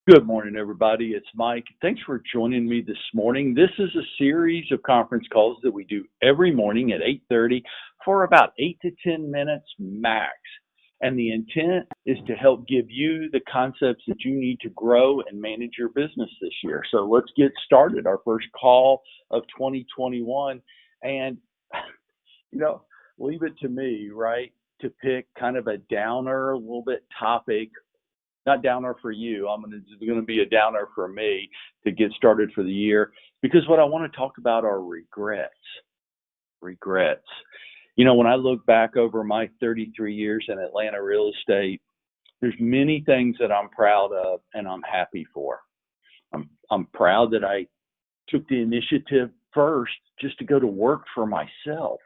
Good morning, everybody. It's Mike. Thanks for joining me this morning. This is a series of conference calls that we do every morning at 8:30 for about 8 to 10 minutes max. And the intent is to help give you the concepts that you need to grow and manage your business this year. So let's get started. Our first call of 2021. And, you know, leave it to me, right, to pick kind of a downer, a little bit topic. Not downer for you. It's going to be a downer for me to get started for the year, because what I want to talk about are regrets. Regrets. You know, when I look back over my 33 years in Atlanta real estate, there's many things that I'm proud of and I'm happy for. I'm proud that I took the initiative first just to go to work for myself.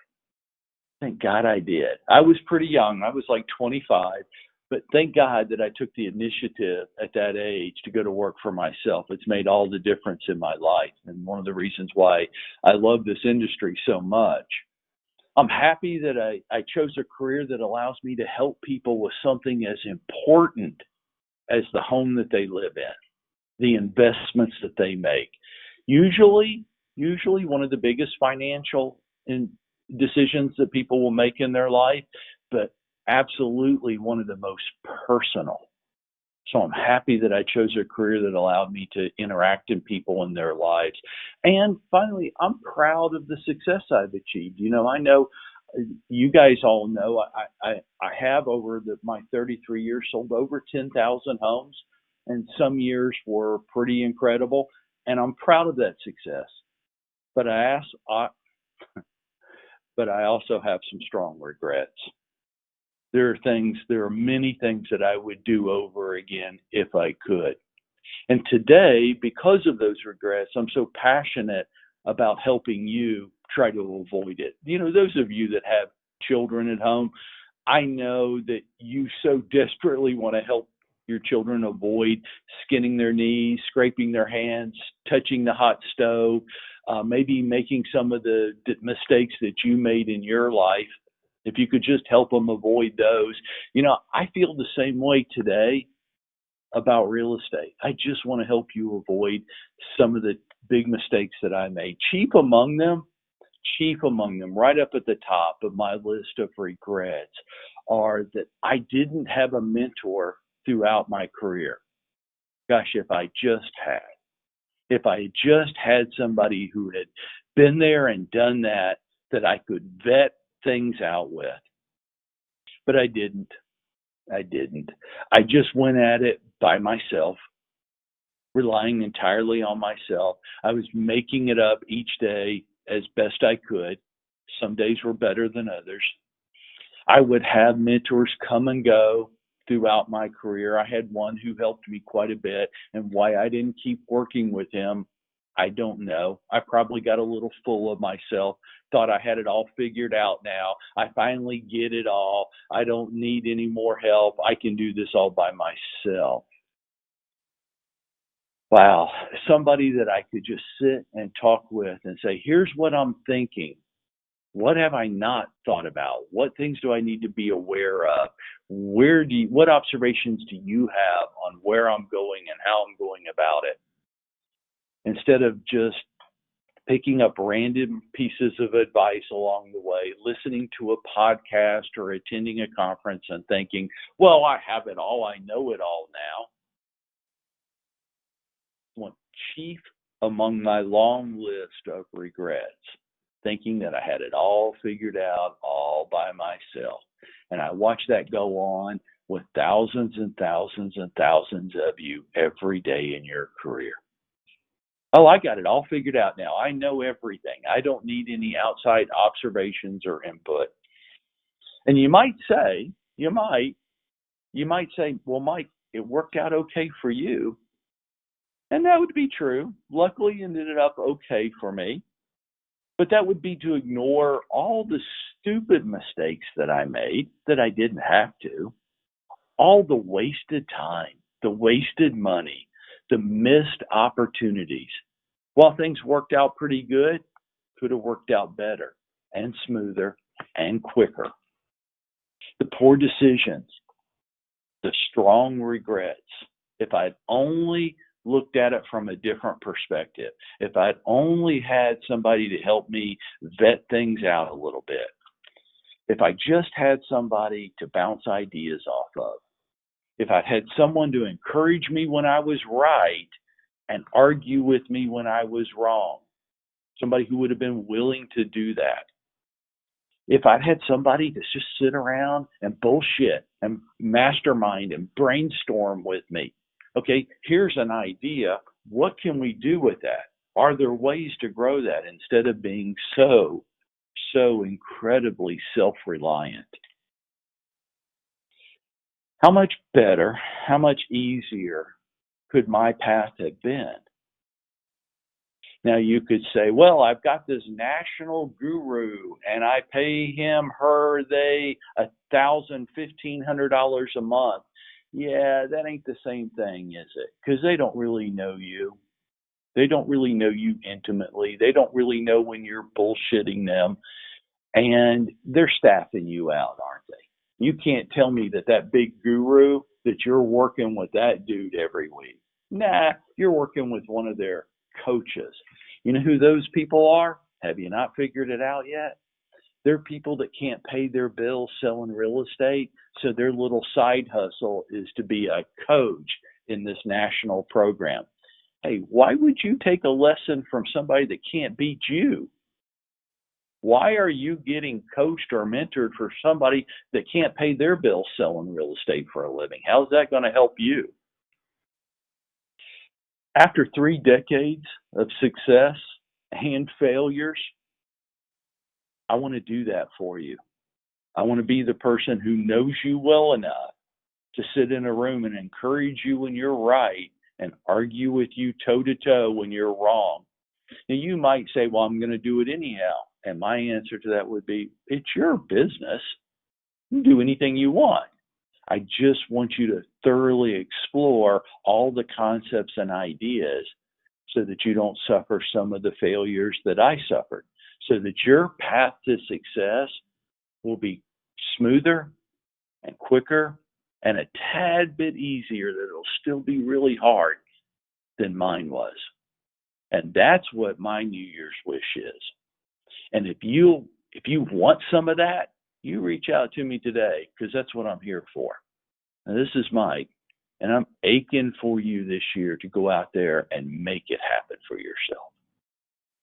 Thank God I did. I was pretty young. I was like 25. But thank God that I took the initiative at that age to go to work for myself. It's made all the difference in my life, and one of the reasons why I love this industry so much. I'm happy that I chose a career that allows me to help people with something as important as the home that they live in, the investments that they make. Usually one of the biggest financial decisions that people will make in their life, but absolutely one of the most personal. So I'm happy that I chose a career that allowed me to interact in people in their lives. And finally, I'm proud of the success I've achieved. You know, I know you guys all know I have over my 33 years sold over 10,000 homes, and some years were pretty incredible, and I'm proud of that success. But I also have some strong regrets. There are many things that I would do over again if I could. And today, because of those regrets, I'm so passionate about helping you try to avoid it. You know, those of you that have children at home, I know that you so desperately want to help your children avoid skinning their knees, scraping their hands, touching the hot stove, maybe making some of the mistakes that you made in your life. If you could just help them avoid those. You know, I feel the same way today about real estate. I just want to help you avoid some of the big mistakes that I made. Chief among them, right up at the top of my list of regrets are that I didn't have a mentor throughout my career. Gosh, if I had just had somebody who had been there and done that I could vet things out with. But I didn't. I just went at it by myself, relying entirely on myself. I was making it up each day as best I could. Some days were better than others. I would have mentors come and go throughout my career. I had one who helped me quite a bit, and why I didn't keep working with him, I don't know. I probably got a little full of myself, thought I had it all figured out now. I finally get it all. I don't need any more help. I can do this all by myself. Wow, somebody that I could just sit and talk with and say, here's what I'm thinking. What have I not thought about? What things do I need to be aware of? What observations do you have on where I'm going and how I'm going about it? Instead of just picking up random pieces of advice along the way, listening to a podcast or attending a conference and thinking, well, I have it all. I know it all now. One chief among my long list of regrets, thinking that I had it all figured out all by myself. And I watch that go on with thousands and thousands and thousands of you every day in your career. Oh, I got it all figured out now. I know everything. I don't need any outside observations or input. And you might say, well, Mike, it worked out okay for you. And that would be true. Luckily, it ended up okay for me. But that would be to ignore all the stupid mistakes that I made that I didn't have to, all the wasted time, the wasted money, the missed opportunities. While things worked out pretty good, could have worked out better and smoother and quicker. The poor decisions, the strong regrets, if I'd only looked at it from a different perspective, if I'd only had somebody to help me vet things out a little bit, if I just had somebody to bounce ideas off of, if I'd had someone to encourage me when I was right and argue with me when I was wrong, somebody who would have been willing to do that. If I'd had somebody to just sit around and bullshit and mastermind and brainstorm with me, okay, here's an idea. What can we do with that? Are there ways to grow that instead of being so incredibly self-reliant? How much better, how much easier could my path have been? Now you could say, well, I've got this national guru and I pay him, her, they $1,000, $1,500 a month. Yeah, that ain't the same thing, is it? Because they don't really know you. They don't really know you intimately. They don't really know when you're bullshitting them. And they're staffing you out, aren't they? You can't tell me that big guru, that you're working with that dude every week. Nah, you're working with one of their coaches. You know who those people are? Have you not figured it out yet? They're people that can't pay their bills selling real estate, so their little side hustle is to be a coach in this national program. Hey, why would you take a lesson from somebody that can't beat you? Why are you getting coached or mentored for somebody that can't pay their bills selling real estate for a living? How's that going to help you? After 3 decades of success and failures, I want to do that for you. I want to be the person who knows you well enough to sit in a room and encourage you when you're right and argue with you toe to toe when you're wrong. Now, you might say, well, I'm going to do it anyhow. And my answer to that would be, it's your business. You can do anything you want. I just want you to thoroughly explore all the concepts and ideas so that you don't suffer some of the failures that I suffered, so that your path to success will be smoother and quicker and a tad bit easier, that it'll still be really hard, than mine was. And that's what my New Year's wish is. And if you want some of that, you reach out to me today, because that's what I'm here for. Now, this is Mike, and I'm aching for you this year to go out there and make it happen for yourself.